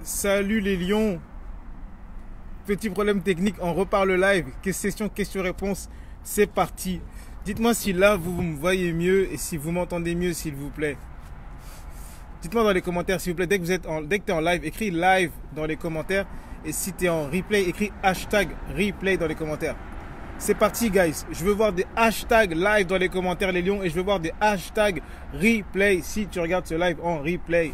Salut les lions. Petit problème technique, on repart le live. Session question-réponse, c'est parti. Dites-moi si là vous me voyez mieux et si vous m'entendez mieux s'il vous plaît. Dites-moi dans les commentaires s'il vous plaît. Dès que tu es en live, écris live dans les commentaires. Et si tu es en replay, écris hashtag replay dans les commentaires. C'est parti guys. Je veux voir des hashtags live dans les commentaires les lions. Et je veux voir des hashtags replay si tu regardes ce live en replay.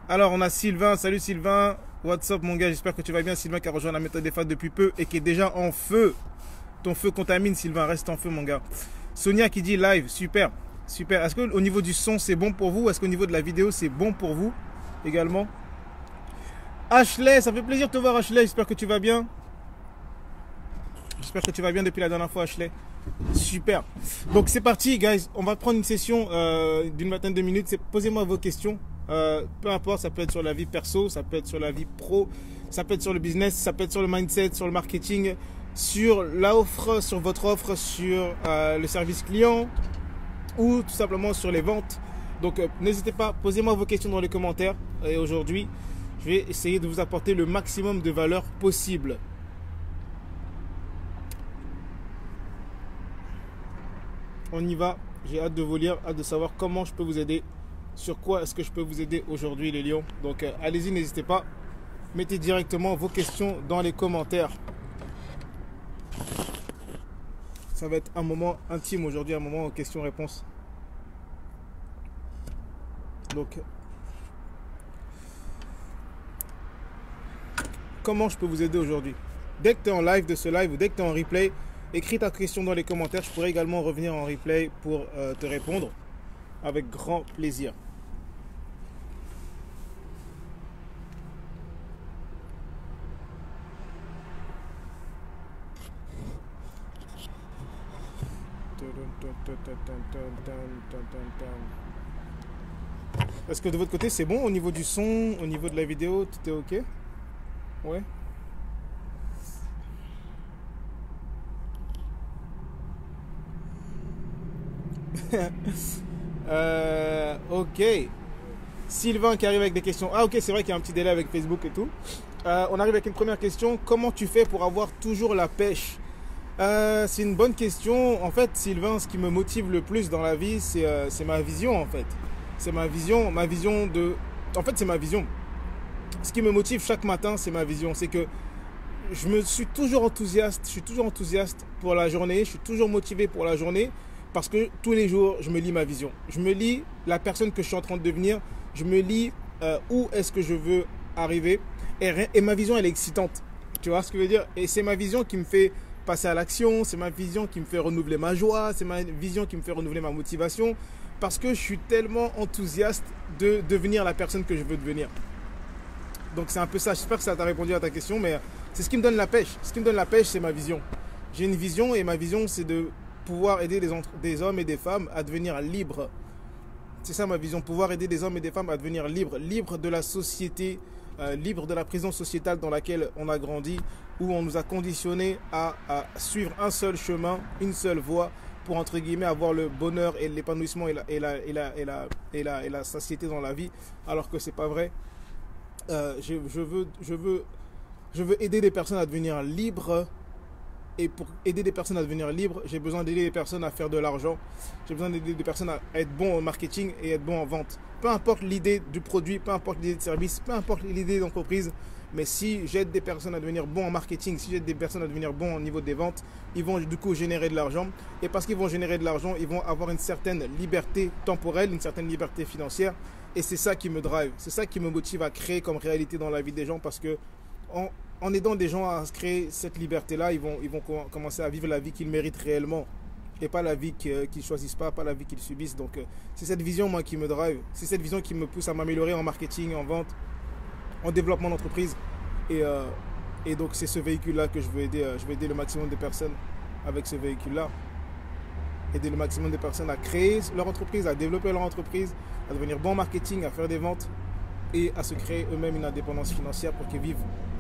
Alors on a Sylvain. Salut Sylvain. What's up mon gars, j'espère que tu vas bien. Sylvain qui a rejoint la méthode des fans depuis peu et qui est déjà en feu. Ton feu contamine Sylvain, reste en feu mon gars. Sonia qui dit live, super, super. Est-ce qu'au niveau du son c'est bon pour vous? Est-ce qu'au niveau de la vidéo c'est bon pour vous également? Ashley, ça fait plaisir de te voir Ashley, j'espère que tu vas bien. J'espère que tu vas bien depuis la dernière fois Ashley. Super. Donc c'est parti guys, on va prendre une session d'une vingtaine de minutes. Posez-moi vos questions. Peu importe, ça peut être sur la vie perso, ça peut être sur la vie pro, ça peut être sur le business, ça peut être sur le mindset, sur le marketing, sur l'offre, sur votre offre, sur le service client ou tout simplement sur les ventes. Donc n'hésitez pas, posez-moi vos questions dans les commentaires et aujourd'hui je vais essayer de vous apporter le maximum de valeur possible. On y va, j'ai hâte de vous lire, hâte de savoir comment je peux vous aider. Sur quoi est-ce que je peux vous aider aujourd'hui les lions? Donc allez-y, n'hésitez pas. Mettez directement vos questions dans les commentaires. Ça va être un moment intime aujourd'hui, un moment questions-réponses. Donc, comment je peux vous aider aujourd'hui? Dès que tu es en live de ce live ou dès que tu es en replay, écris ta question dans les commentaires. Je pourrais également revenir en replay pour te répondre avec grand plaisir. Est-ce que de votre côté c'est bon au niveau du son, au niveau de la vidéo, tout est ok? Ouais. Ok. Sylvain qui arrive avec des questions. Ah ok, c'est vrai qu'il y a un petit délai avec Facebook et tout. On arrive avec une première question. Comment tu fais pour avoir toujours la pêche? C'est une bonne question. En fait, Sylvain, ce qui me motive le plus dans la vie, c'est ma vision en fait. C'est ma vision de... En fait, c'est ma vision. Ce qui me motive chaque matin, c'est ma vision. C'est que je suis toujours enthousiaste pour la journée. Je suis toujours motivé pour la journée parce que tous les jours, je me lis ma vision. Je me lis la personne que je suis en train de devenir. Je me lis où est-ce que je veux arriver. Et ma vision, elle est excitante. Tu vois ce que je veux dire? Et c'est ma vision qui me fait passer à l'action. C'est ma vision qui me fait renouveler ma joie. C'est ma vision qui me fait renouveler ma motivation. Parce que je suis tellement enthousiaste de devenir la personne que je veux devenir. Donc c'est un peu ça. J'espère que ça t'a répondu à ta question. Mais c'est ce qui me donne la pêche. Ce qui me donne la pêche, c'est ma vision. J'ai une vision et ma vision, c'est de pouvoir aider des hommes et des femmes à devenir libres. C'est ça ma vision. Pouvoir aider des hommes et des femmes à devenir libres. Libres de la société, libres de la prison sociétale dans laquelle on a grandi. Où on nous a conditionnés à suivre un seul chemin, une seule voie. Pour entre guillemets avoir le bonheur et l'épanouissement et la satiété dans la vie, alors que c'est pas vrai. Je veux aider des personnes à devenir libres, et pour aider des personnes à devenir libres, j'ai besoin d'aider des personnes à faire de l'argent. J'ai besoin d'aider des personnes à être bon au marketing et être bon en vente. Peu importe l'idée du produit, peu importe l'idée de service, peu importe l'idée d'entreprise. Mais si j'aide des personnes à devenir bons en marketing, si j'aide des personnes à devenir bons au niveau des ventes, ils vont du coup générer de l'argent. Et parce qu'ils vont générer de l'argent, ils vont avoir une certaine liberté temporelle, une certaine liberté financière. Et c'est ça qui me drive. C'est ça qui me motive à créer comme réalité dans la vie des gens. Parce que en aidant des gens à créer cette liberté-là, ils vont commencer à vivre la vie qu'ils méritent réellement. Et pas la vie qu'ils ne choisissent pas la vie qu'ils subissent. Donc c'est cette vision moi qui me drive. C'est cette vision qui me pousse à m'améliorer en marketing, en vente, en développement d'entreprise. Et donc c'est ce véhicule-là que je veux aider. Je veux aider le maximum de personnes avec ce véhicule-là. Aider le maximum de personnes à créer leur entreprise, à développer leur entreprise, à devenir bon en marketing, à faire des ventes et à se créer eux-mêmes une indépendance financière pour qu'ils vivent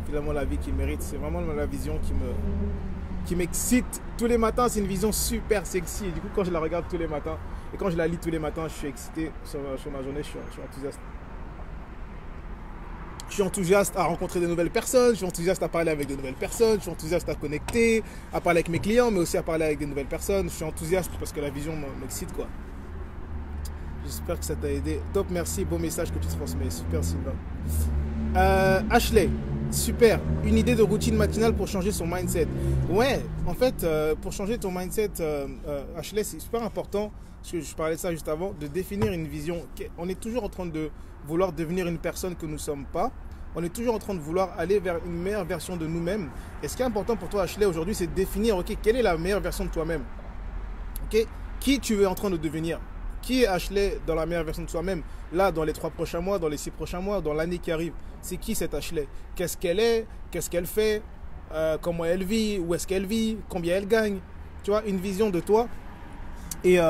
finalement la vie qu'ils méritent. C'est vraiment la vision qui m'excite tous les matins. C'est une vision super sexy. Et du coup, quand je la regarde tous les matins et quand je la lis tous les matins, je suis excité sur ma journée, je suis enthousiaste. Je suis enthousiaste à rencontrer de nouvelles personnes, je suis enthousiaste à parler avec de nouvelles personnes, je suis enthousiaste à connecter, à parler avec mes clients, mais aussi à parler avec de nouvelles personnes. Je suis enthousiaste parce que la vision m'excite, quoi. J'espère que ça t'a aidé. Top, merci, beau message que tu transmets. Super, Sylvain. Ashley, super. Une idée de routine matinale pour changer son mindset. Ouais, en fait, pour changer ton mindset, Ashley, c'est super important, parce que je parlais de ça juste avant, de définir une vision. On est toujours en train de vouloir devenir une personne que nous ne sommes pas. On est toujours en train de vouloir aller vers une meilleure version de nous-mêmes. Et ce qui est important pour toi, Ashley, aujourd'hui, c'est de définir, ok, quelle est la meilleure version de toi-même. Ok, qui tu es en train de devenir. Qui est Ashley dans la meilleure version de soi-même? Là, dans les 3 prochains mois, dans les 6 prochains mois, dans l'année qui arrive. C'est qui cette Ashley? Qu'est-ce qu'elle est? Qu'est-ce qu'elle fait? Comment elle vit? Où est-ce qu'elle vit? Combien elle gagne? Tu vois, une vision de toi. Et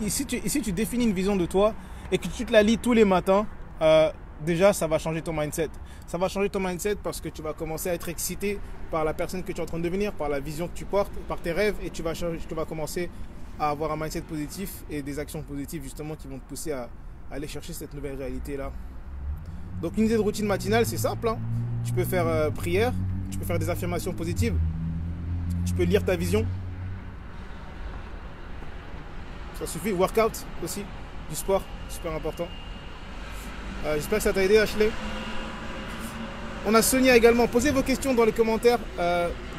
si tu définis une vision de toi et que tu te la lis tous les matins, déjà, ça va changer ton mindset. Ça va changer ton mindset parce que tu vas commencer à être excité par la personne que tu es en train de devenir, par la vision que tu portes, par tes rêves, et tu vas commencer à avoir un mindset positif et des actions positives justement qui vont te pousser à aller chercher cette nouvelle réalité-là. Donc une idée de routine matinale, c'est simple, hein. Tu peux faire prière, tu peux faire des affirmations positives, tu peux lire ta vision. Ça suffit. Workout aussi, du sport, super important. J'espère que ça t'a aidé, Ashley. On a Sonia également. Posez vos questions dans les commentaires.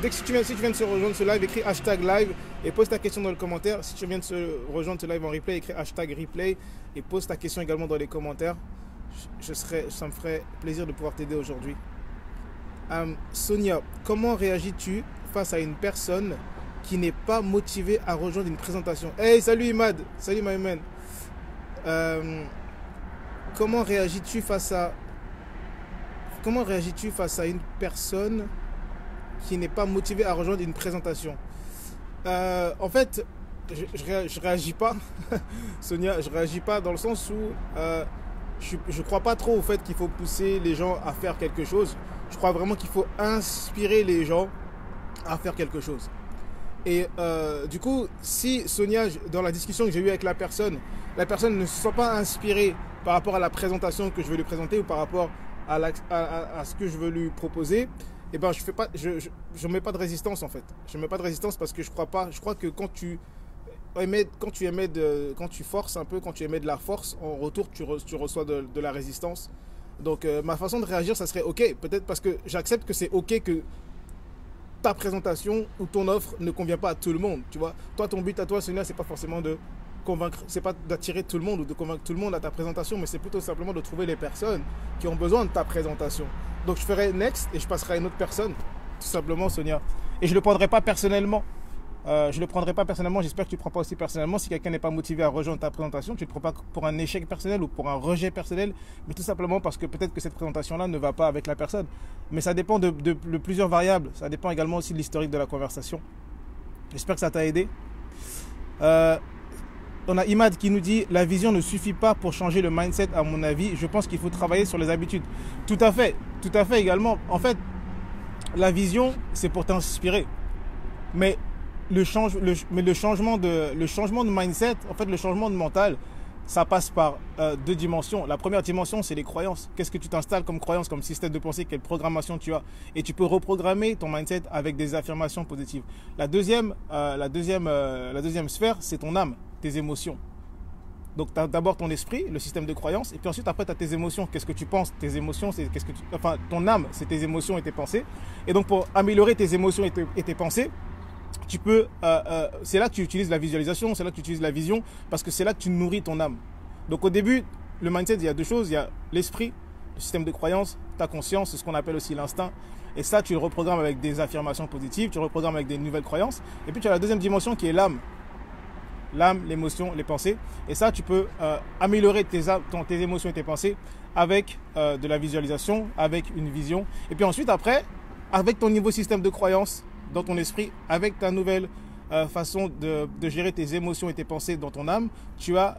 Dès que si tu viens de se rejoindre ce live, écris #live et pose ta question dans le commentaire. Si tu viens de se rejoindre ce live en replay, écris #replay et pose ta question également dans les commentaires. Ça me ferait plaisir de pouvoir t'aider aujourd'hui. Sonia, comment réagis-tu face à une personne qui n'est pas motivée à rejoindre une présentation? Hey, salut Imad, salut my man. Comment réagis-tu face à une personne qui n'est pas motivée à rejoindre une présentation? En fait, je réagis pas, Sonia, je réagis pas dans le sens où je crois pas trop au fait qu'il faut pousser les gens à faire quelque chose. Je crois vraiment qu'il faut inspirer les gens à faire quelque chose. Et du coup, si Sonia, dans la discussion que j'ai eue avec la personne ne se sent pas inspirée par rapport à la présentation que je veux lui présenter ou par rapport à ce que je veux lui proposer, eh ben je mets pas de résistance en fait. Je mets pas de résistance parce que je crois que quand tu forces un peu, quand tu émets de la force, en retour tu reçois de la résistance. Donc ma façon de réagir, ça serait ok, peut-être parce que j'accepte que c'est ok que ta présentation ou ton offre ne convient pas à tout le monde, tu vois. Toi, ton but à toi, Sonia, c'est pas forcément de convaincre, c'est pas d'attirer tout le monde ou de convaincre tout le monde à ta présentation, mais c'est plutôt simplement de trouver les personnes qui ont besoin de ta présentation. Donc je ferai next et je passerai à une autre personne, tout simplement, Sonia. Et je le prendrai pas personnellement. J'espère que tu ne prends pas aussi personnellement. Si quelqu'un n'est pas motivé à rejoindre ta présentation, tu ne le prends pas pour un échec personnel ou pour un rejet personnel, mais tout simplement parce que peut-être que cette présentation-là ne va pas avec la personne. Mais ça dépend de plusieurs variables. Ça dépend également aussi de l'historique de la conversation. J'espère que ça t'a aidé. On a Imad qui nous dit « La vision ne suffit pas pour changer le mindset à mon avis. Je pense qu'il faut travailler sur les habitudes. » Tout à fait également. En fait, la vision, c'est pour t'inspirer. Mais le changement de mindset, en fait, le changement de mental, ça passe par 2 dimensions. La première dimension, c'est les croyances. Qu'est-ce que tu t'installes comme croyance, comme système de pensée, quelle programmation tu as? Et tu peux reprogrammer ton mindset avec des affirmations positives. La deuxième sphère, c'est ton âme, tes émotions. Donc, tu as d'abord ton esprit, le système de croyance, et puis ensuite, après, tu as tes émotions. Qu'est-ce que tu penses? Tes émotions, c'est ton âme, c'est tes émotions et tes pensées. Et donc, pour améliorer tes émotions et tes pensées, tu peux, c'est là que tu utilises la visualisation, c'est là que tu utilises la vision, parce que c'est là que tu nourris ton âme. Donc au début, le mindset, il y a 2 choses, il y a l'esprit, le système de croyance, ta conscience, c'est ce qu'on appelle aussi l'instinct, et ça tu le reprogrammes avec des affirmations positives, tu le reprogrammes avec des nouvelles croyances, et puis tu as la deuxième dimension qui est l'âme, l'émotion, les pensées, et ça tu peux améliorer tes émotions et tes pensées avec de la visualisation, avec une vision, et puis ensuite après, avec ton nouveau système de croyance, dans ton esprit, avec ta nouvelle façon de gérer tes émotions et tes pensées dans ton âme, tu as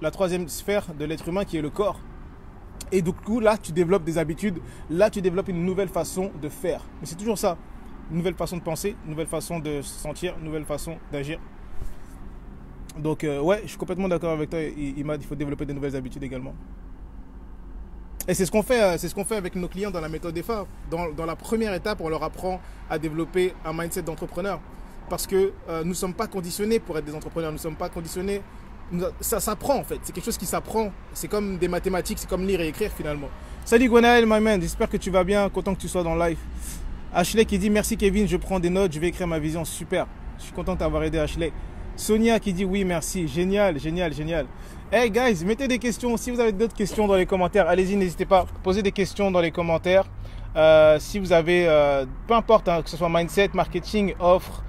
la 3e sphère de l'être humain qui est le corps. Et du coup, là, tu développes des habitudes, là, tu développes une nouvelle façon de faire. Mais c'est toujours ça, une nouvelle façon de penser, une nouvelle façon de se sentir, une nouvelle façon d'agir. Donc, ouais, je suis complètement d'accord avec toi, Imad, il faut développer de nouvelles habitudes également. Et c'est ce qu'on fait avec nos clients dans la méthode des phares. Dans la première étape, on leur apprend à développer un mindset d'entrepreneur. Parce que nous ne sommes pas conditionnés pour être des entrepreneurs. Nous ne sommes pas conditionnés. Ça s'apprend en fait. C'est quelque chose qui s'apprend. C'est comme des mathématiques. C'est comme lire et écrire finalement. Salut Gwenaël, my man. J'espère que tu vas bien. Content que tu sois dans le live. Ashley qui dit merci Kevin. Je prends des notes. Je vais écrire ma vision. Super. Je suis content d'avoir aidé Ashley. Sonia qui dit oui, merci. Génial, génial, génial. Hey guys, mettez des questions. Si vous avez d'autres questions dans les commentaires, allez-y, n'hésitez pas. Posez des questions dans les commentaires. Si vous avez, peu importe, hein, que ce soit mindset, marketing, offre,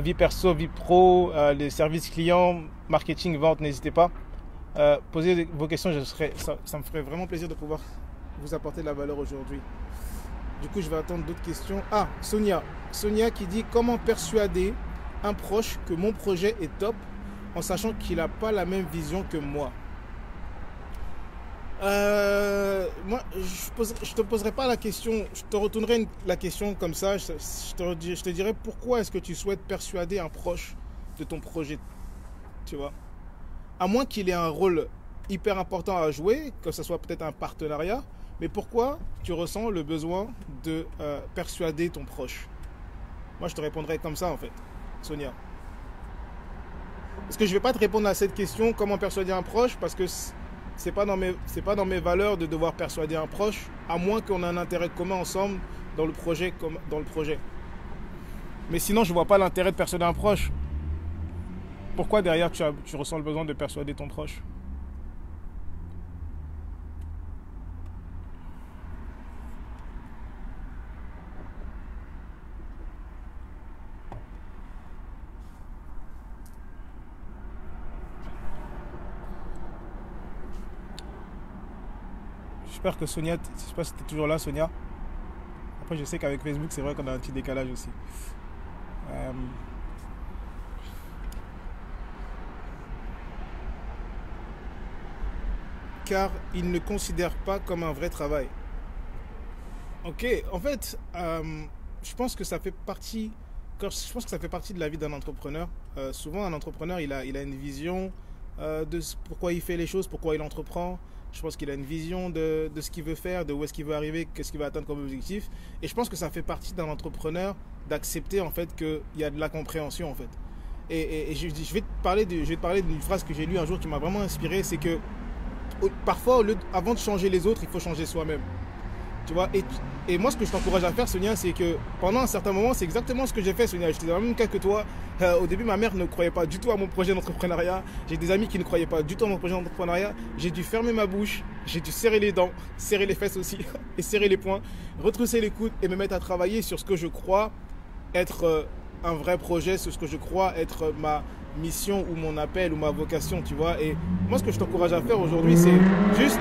vie perso, vie pro, les services clients, marketing, vente, n'hésitez pas. Posez vos questions, ça me ferait vraiment plaisir de pouvoir vous apporter de la valeur aujourd'hui. Du coup, je vais attendre d'autres questions. Ah, Sonia. Sonia qui dit comment persuader un proche que mon projet est top en sachant qu'il n'a pas la même vision que moi. Moi, je te poserai pas la question, je te retournerai la question comme ça. Je te dirai pourquoi est-ce que tu souhaites persuader un proche de ton projet, tu vois. À moins qu'il ait un rôle hyper important à jouer, que ce soit peut-être un partenariat, mais pourquoi tu ressens le besoin de persuader ton proche? Moi, je te répondrai comme ça en fait, Sonia. Parce que je ne vais pas te répondre à cette question, comment persuader un proche, parce que c'est pas dans mes valeurs de devoir persuader un proche, à moins qu'on ait un intérêt commun ensemble dans le projet. Mais sinon, je ne vois pas l'intérêt de persuader un proche. Pourquoi derrière tu ressens le besoin de persuader ton proche? J'espère que Sonia, je sais pas si tu es toujours là, Sonia. Après, je sais qu'avec Facebook, c'est vrai qu'on a un petit décalage aussi. Car il ne considère pas comme un vrai travail. Ok, en fait, je pense que ça fait partie. Je pense que ça fait partie de la vie d'un entrepreneur. Souvent, un entrepreneur, il a une vision de pourquoi il fait les choses, pourquoi il entreprend. Je pense qu'il a une vision de ce qu'il veut faire, de où est-ce qu'il veut arriver, qu'est-ce qu'il va atteindre comme objectif. Et je pense que ça fait partie d'un entrepreneur d'accepter en fait qu'il y a de la compréhension en fait. Et je vais te parler d'une phrase que j'ai lue un jour qui m'a vraiment inspiré, c'est que parfois, avant de changer les autres, il faut changer soi-même. Tu vois, et moi, ce que je t'encourage à faire, Sonia, c'est que pendant un certain moment, c'est exactement ce que j'ai fait, Sonia. J'étais dans le même cas que toi. Au début, ma mère ne croyait pas du tout à mon projet d'entrepreneuriat. J'ai des amis qui ne croyaient pas du tout à mon projet d'entrepreneuriat. J'ai dû fermer ma bouche, j'ai dû serrer les dents, serrer les fesses aussi, et serrer les poings, retrousser les coudes et me mettre à travailler sur ce que je crois être un vrai projet, sur ce que je crois être ma mission ou mon appel ou ma vocation, tu vois. Et moi, ce que je t'encourage à faire aujourd'hui, c'est juste...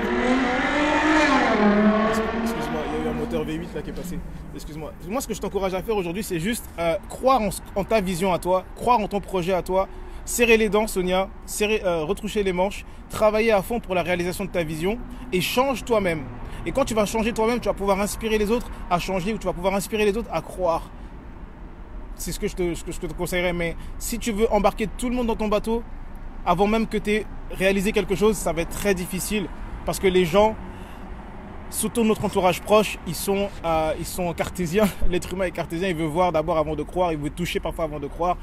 Excuse-moi, il y a eu un moteur V8 là qui est passé. Excuse-moi. Moi, ce que je t'encourage à faire aujourd'hui, c'est juste croire en ta vision à toi, croire en ton projet à toi, serrer les dents, Sonia, retroucher les manches, travailler à fond pour la réalisation de ta vision et change toi-même. Et quand tu vas changer toi-même, tu vas pouvoir inspirer les autres à changer ou tu vas pouvoir inspirer les autres à croire. C'est ce que je te conseillerais. Mais si tu veux embarquer tout le monde dans ton bateau, avant même que tu aies réalisé quelque chose, ça va être très difficile. Parce que les gens, surtout notre entourage proche, ils sont cartésiens. L'être humain est cartésien, il veut voir d'abord avant de croire, il veut toucher parfois avant de croire.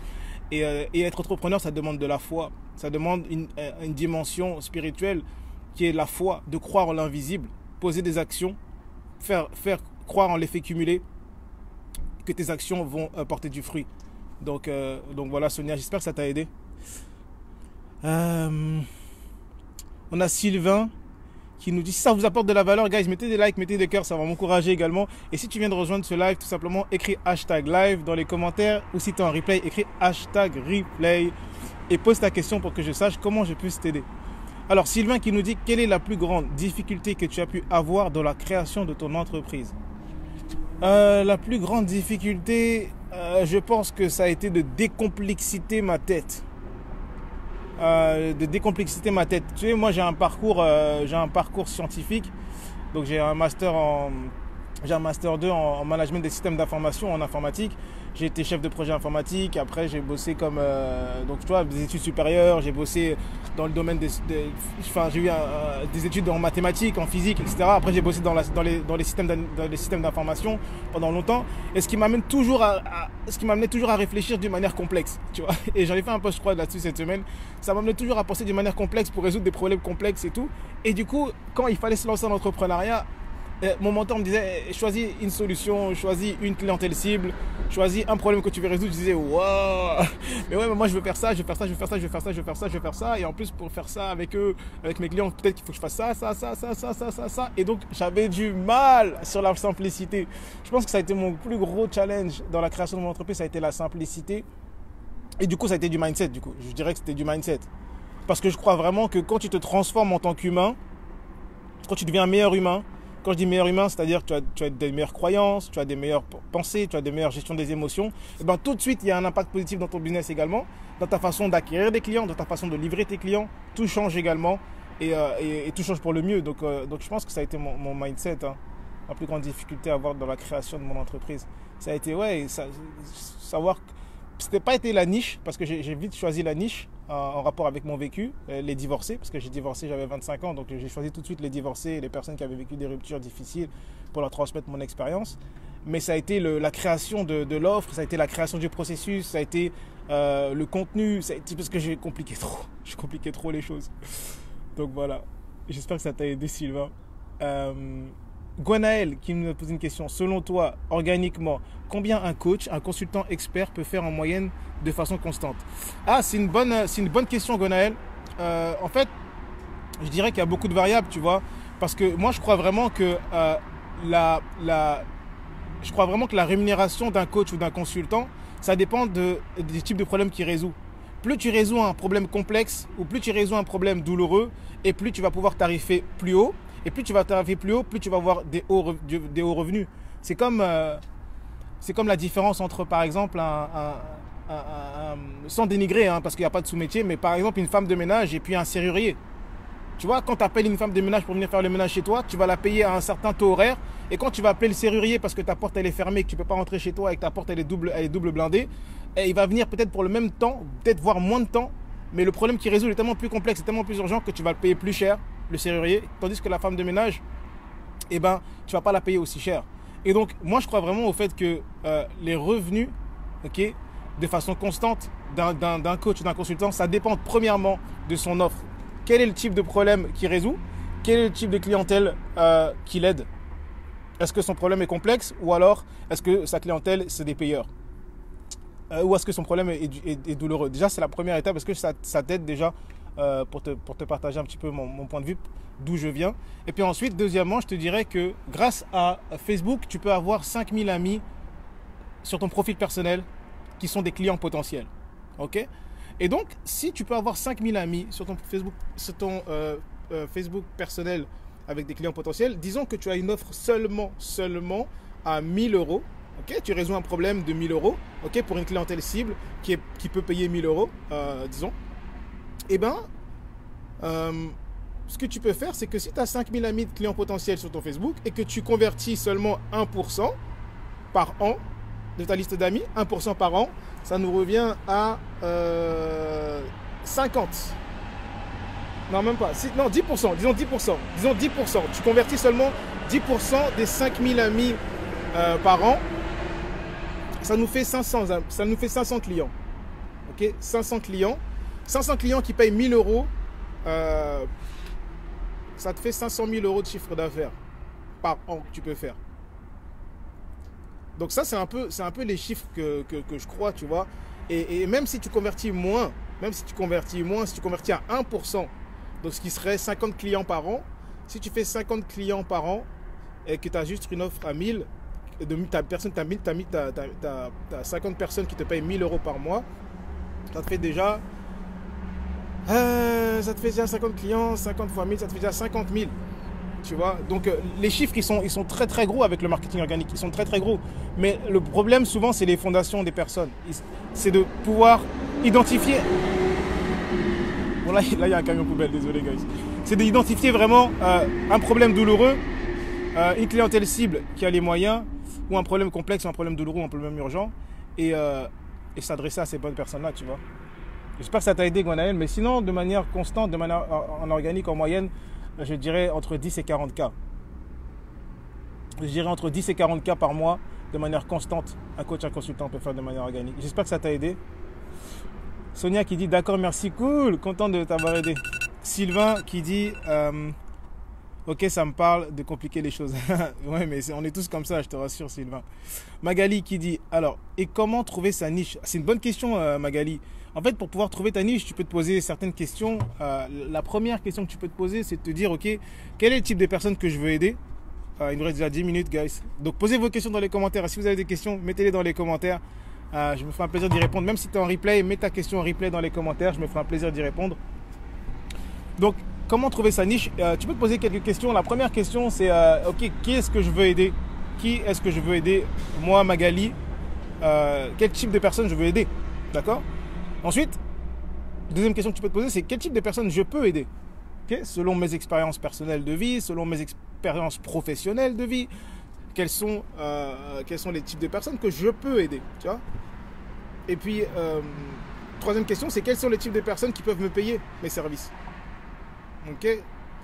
Et être entrepreneur, ça demande de la foi. Ça demande une dimension spirituelle qui est la foi, de croire en l'invisible, poser des actions, faire croire en l'effet cumulé, que tes actions vont porter du fruit. Donc voilà, Sonia, j'espère que ça t'a aidé. On a Sylvain qui nous dit si ça vous apporte de la valeur, guys, mettez des likes, mettez des cœurs, ça va m'encourager également. Et si tu viens de rejoindre ce live, tout simplement écris #live dans les commentaires, ou si tu es en replay, écris #replay et pose ta question pour que je sache comment je puisse t'aider. Alors Sylvain qui nous dit quelle est la plus grande difficulté que tu as pu avoir dans la création de ton entreprise? La plus grande difficulté, je pense que ça a été de décomplexiter ma tête. Tu sais, moi j'ai un parcours scientifique, donc j'ai un master J'ai un master 2 en management des systèmes d'information en informatique. J'ai été chef de projet informatique. Après, j'ai bossé comme donc tu vois, des études supérieures. J'ai bossé dans le domaine enfin, j'ai eu des études en mathématiques, en physique, etc. Après, j'ai bossé dans les systèmes d'information pendant longtemps. Et ce qui m'amène toujours à réfléchir d'une manière complexe, tu vois. Et j'en ai fait un post, je crois, là-dessus cette semaine. Ça m'amenait toujours à penser d'une manière complexe pour résoudre des problèmes complexes et tout. Et du coup, quand il fallait se lancer en entrepreneuriat, mon mentor me disait, choisis une solution, choisis une clientèle cible, choisis un problème que tu veux résoudre. Je disais, waouh, mais ouais, mais moi je veux faire ça, je veux faire ça, je veux faire ça, je veux faire ça, je veux faire ça, je veux faire ça. Et en plus, pour faire ça avec eux, avec mes clients, peut-être qu'il faut que je fasse ça. Et donc, j'avais du mal sur la simplicité. Je pense que ça a été mon plus gros challenge dans la création de mon entreprise, ça a été la simplicité. Et du coup, ça a été du mindset, du coup. Je dirais que c'était du mindset. Parce que je crois vraiment que quand tu te transformes en tant qu'humain, quand tu deviens un meilleur humain, quand je dis meilleur humain, c'est-à-dire que tu as des meilleures croyances, tu as des meilleures pensées, tu as des meilleures gestions des émotions, et bien tout de suite, il y a un impact positif dans ton business également, dans ta façon d'acquérir des clients, dans ta façon de livrer tes clients. Tout change également et tout change pour le mieux. Donc je pense que ça a été mon mindset, hein, la plus grande difficulté à avoir dans la création de mon entreprise. Ça a été, savoir... C'était pas été la niche, parce que j'ai vite choisi la niche en rapport avec mon vécu, les divorcés, parce que j'ai divorcé, j'avais 25 ans, donc j'ai choisi tout de suite les divorcés, les personnes qui avaient vécu des ruptures difficiles pour leur transmettre mon expérience. Mais ça a été la création de l'offre, ça a été la création du processus, ça a été le contenu, ça a été parce que j'ai compliqué trop les choses. Donc voilà, j'espère que ça t'a aidé, Sylvain. Gwenaël qui nous pose une question. Selon toi, organiquement, combien un coach, un consultant expert peut faire en moyenne de façon constante? Ah, c'est une bonne question, Gwenaël. En fait, je dirais qu'il y a beaucoup de variables, tu vois. Parce que moi, je crois vraiment que la rémunération d'un coach ou d'un consultant, ça dépend des types de problèmes qu'il résout. Plus tu résous un problème complexe ou plus tu résous un problème douloureux, et plus tu vas pouvoir tarifer plus haut. Et plus tu vas tarifer plus haut, plus tu vas avoir des hauts revenus. C'est comme la différence entre, par exemple, sans dénigrer, hein, parce qu'il n'y a pas de sous-métier, mais par exemple une femme de ménage et puis un serrurier. Tu vois, quand tu appelles une femme de ménage pour venir faire le ménage chez toi, tu vas la payer à un certain taux horaire. Et quand tu vas appeler le serrurier parce que ta porte elle est fermée, que tu ne peux pas rentrer chez toi et que ta porte elle est double blindée, et il va venir peut-être pour le même temps, peut-être voire moins de temps, mais le problème qu'il résout est tellement plus complexe, c'est tellement plus urgent que tu vas le payer plus cher, le serrurier, tandis que la femme de ménage, tu ne vas pas la payer aussi cher. Et donc, moi, je crois vraiment au fait que les revenus, de façon constante d'un coach ou d'un consultant, ça dépend premièrement de son offre. Quel est le type de problème qu'il résout? Quel est le type de clientèle qu'il aide? Est-ce que son problème est complexe ou alors est-ce que sa clientèle, c'est des payeurs? Ou est-ce que son problème est douloureux? Déjà, c'est la première étape parce que ça t'aide déjà pour te partager un petit peu mon point de vue, d'où je viens. Et puis ensuite, deuxièmement, je te dirais que grâce à Facebook, tu peux avoir 5000 amis sur ton profil personnel qui sont des clients potentiels. Ok? Et donc, si tu peux avoir 5000 amis sur ton Facebook personnel avec des clients potentiels, disons que tu as une offre seulement à 1000 euros. Okay, tu résous un problème de 1000 euros, pour une clientèle cible qui peut payer 1000 euros, disons. Eh bien, ce que tu peux faire, c'est que si tu as 5000 amis de clients potentiels sur ton Facebook et que tu convertis seulement 1% par an de ta liste d'amis, 1% par an, ça nous revient à 50. Non, même pas. Non, 10%. Disons 10%. Disons 10%. Tu convertis seulement 10% des 5000 amis par an. Ça nous fait 500 clients. Ok, 500 clients. 500 clients qui payent 1000 euros. Ça te fait 500 000 euros de chiffre d'affaires par an que tu peux faire. Donc ça, c'est un peu les chiffres que je crois, tu vois. Et même si tu convertis moins, si tu convertis à 1%, donc ce qui serait 50 clients par an, si tu fais 50 clients par an et que tu as juste une offre à 1000, tu as 50 personnes qui te payent 1000 euros par mois, ça te fait déjà 50 clients, 50 fois 1000, ça te fait déjà 50 000. Tu vois, donc les chiffres ils sont très très gros avec le marketing organique, ils sont très très gros. Mais le problème souvent c'est les fondations des personnes. C'est de pouvoir identifier. Bon là il y a un camion poubelle, désolé guys. C'est d'identifier vraiment un problème douloureux une clientèle cible qui a les moyens, ou un problème complexe, ou un problème douloureux, ou un problème urgent, et s'adresser à ces bonnes personnes-là, tu vois. J'espère que ça t'a aidé, Gwenaël, mais sinon, de manière constante, de manière en organique, en moyenne, je dirais entre 10 et 40 cas. Je dirais entre 10 et 40 cas par mois, de manière constante, un coach, un consultant peut faire de manière organique. J'espère que ça t'a aidé. Sonia qui dit d'accord, merci, cool, content de t'avoir aidé. Sylvain qui dit ok, ça me parle de compliquer les choses. Ouais, mais on est tous comme ça, je te rassure, Sylvain. Magali qui dit alors, et comment trouver sa niche? C'est une bonne question, Magali. En fait, pour pouvoir trouver ta niche, tu peux te poser certaines questions. La première question que tu peux te poser, c'est de te dire ok, quel est le type de personne que je veux aider? Il nous reste déjà 10 minutes, guys. Donc, posez vos questions dans les commentaires. Si vous avez des questions, mettez-les dans les commentaires. Je me ferai un plaisir d'y répondre. Même si tu es en replay, mets ta question en replay dans les commentaires. Je me ferai un plaisir d'y répondre. Donc, comment trouver sa niche? Tu peux te poser quelques questions. La première question, c'est ok, qui est-ce que je veux aider? Qui est-ce que je veux aider? Moi, Magali, quel type de personne je veux aider? D'accord? Ensuite, deuxième question que tu peux te poser, c'est quel type de personne je peux aider? Okay? Selon mes expériences personnelles de vie, selon mes expériences professionnelles de vie, quels sont les types de personnes que je peux aider, tu vois? Et puis, troisième question, c'est quels sont les types de personnes qui peuvent me payer mes services? Ok?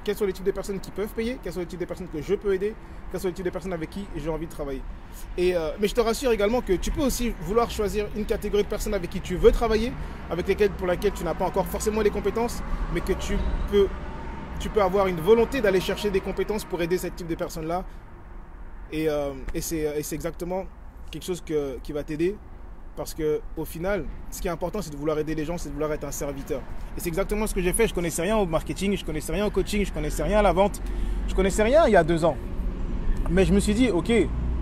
Quels sont les types de personnes qui peuvent payer? Quels sont les types de personnes que je peux aider? Quels sont les types de personnes avec qui j'ai envie de travailler? Mais je te rassure également que tu peux aussi vouloir choisir une catégorie de personnes avec qui tu veux travailler, pour laquelle tu n'as pas encore forcément les compétences, mais que tu peux avoir une volonté d'aller chercher des compétences pour aider ce type de personnes-là. Et c'est exactement quelque chose qui va t'aider. Parce qu'au final, ce qui est important, c'est de vouloir aider les gens, c'est de vouloir être un serviteur. Et c'est exactement ce que j'ai fait. Je ne connaissais rien au marketing, je ne connaissais rien au coaching, je ne connaissais rien à la vente. Je ne connaissais rien il y a 2 ans. Mais je me suis dit, ok,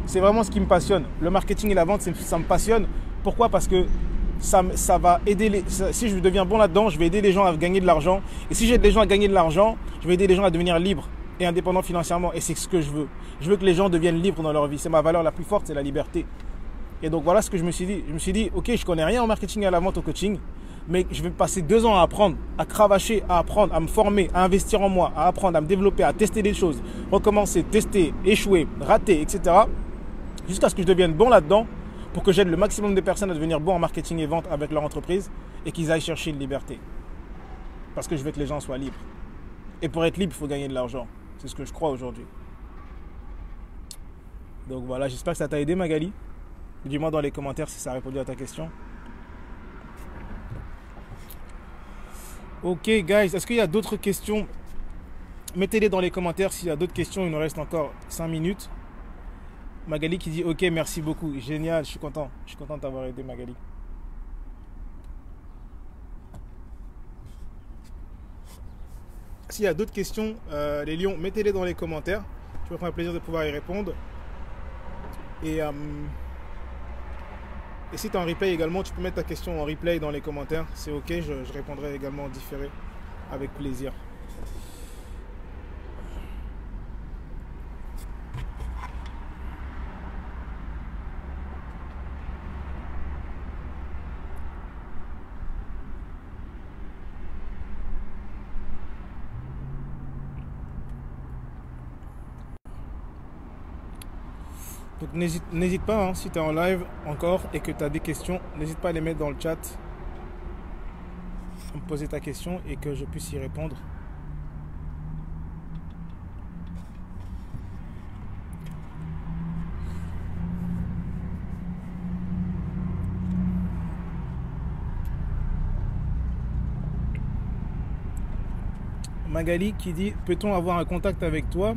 c'est vraiment ce qui me passionne. Le marketing et la vente, ça me passionne. Pourquoi? Parce que ça va aider si je deviens bon là-dedans, je vais aider les gens à gagner de l'argent. Et si j'aide les gens à gagner de l'argent, je vais aider les gens à devenir libres et indépendants financièrement. Et c'est ce que je veux. Je veux que les gens deviennent libres dans leur vie. C'est ma valeur la plus forte, c'est la liberté. Et donc voilà ce que je me suis dit. Je me suis dit, ok, je connais rien au marketing et à la vente, au coaching, mais je vais passer 2 ans à apprendre, à cravacher, à apprendre, à me former, à investir en moi, à apprendre, à me développer, à tester des choses, recommencer, tester, échouer, rater, etc. Jusqu'à ce que je devienne bon là-dedans pour que j'aide le maximum de personnes à devenir bons en marketing et vente avec leur entreprise et qu'ils aillent chercher une liberté. Parce que je veux que les gens soient libres. Et pour être libre, il faut gagner de l'argent. C'est ce que je crois aujourd'hui. Donc voilà, j'espère que ça t'a aidé, Magali. Dis-moi dans les commentaires si ça a répondu à ta question. Ok, guys, est-ce qu'il y a d'autres questions? Mettez-les dans les commentaires s'il y a d'autres questions. Il nous reste encore 5 minutes. Magali qui dit ok, merci beaucoup. Génial, je suis content. Je suis content de t'avoir aidé, Magali. S'il y a d'autres questions, les lions, mettez-les dans les commentaires. Je me ferai un plaisir de pouvoir y répondre. Et si tu es en replay également, tu peux mettre ta question en replay dans les commentaires. C'est ok, je répondrai également en différé avec plaisir. Donc n'hésite pas, hein, si tu es en live encore et que tu as des questions, n'hésite pas à les mettre dans le chat, à me poser ta question et que je puisse y répondre. Magali qui dit, peut-on avoir un contact avec toi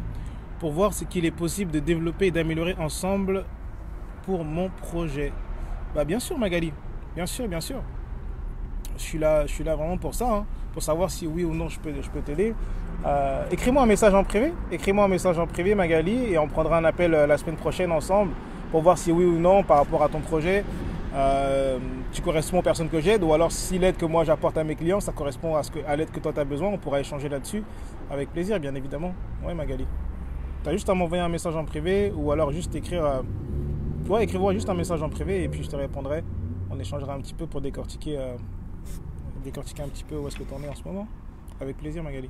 pour voir ce qu'il est possible de développer et d'améliorer ensemble pour mon projet? Bah bien sûr, Magali, bien sûr, bien sûr. Je suis là vraiment pour ça, hein, pour savoir si oui ou non je peux t'aider. Écris-moi un message en privé, Magali, et on prendra un appel la semaine prochaine ensemble pour voir si oui ou non par rapport à ton projet tu corresponds aux personnes que j'aide, ou alors si l'aide que moi j'apporte à mes clients ça correspond à l'aide que toi tu as besoin. On pourra échanger là-dessus avec plaisir, bien évidemment. Ouais, Magali, tu as juste à m'envoyer un message en privé, ou alors juste écrire écrivez-moi juste un message en privé et puis je te répondrai. On échangera un petit peu pour décortiquer un petit peu où est-ce que tu en es en ce moment. Avec plaisir, Magali.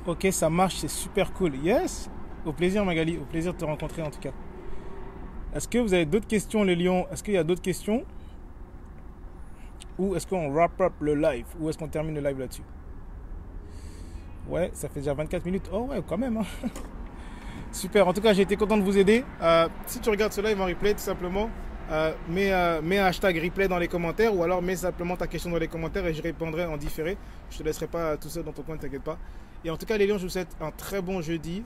Ok, ça marche, c'est super cool. Yes. Au plaisir Magali, au plaisir de te rencontrer en tout cas. Est-ce que vous avez d'autres questions les lions? Est-ce qu'il y a d'autres questions? Ou est-ce qu'on wrap up le live? Ou est-ce qu'on termine le live là-dessus? Ouais, ça fait déjà 24 minutes. Oh ouais, quand même. Hein. Super, en tout cas j'ai été content de vous aider. Si tu regardes ce live en replay, tout simplement, mets un hashtag replay dans les commentaires ou alors mets simplement ta question dans les commentaires et je répondrai en différé. Je te laisserai pas tout seul dans ton coin, ne t'inquiète pas. Et en tout cas les lions, je vous souhaite un très bon jeudi.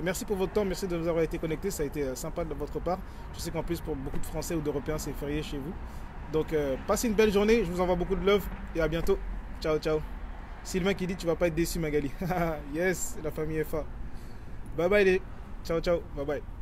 Merci pour votre temps, merci de vous avoir été connectés, ça a été sympa de votre part. Je sais qu'en plus pour beaucoup de Français ou d'Européens c'est férié chez vous. Donc passez une belle journée, je vous envoie beaucoup de love et à bientôt. Ciao ciao. Sylvain qui dit tu vas pas être déçu Magali. Yes, la famille FA. Bye bye les. Ciao ciao. Bye bye.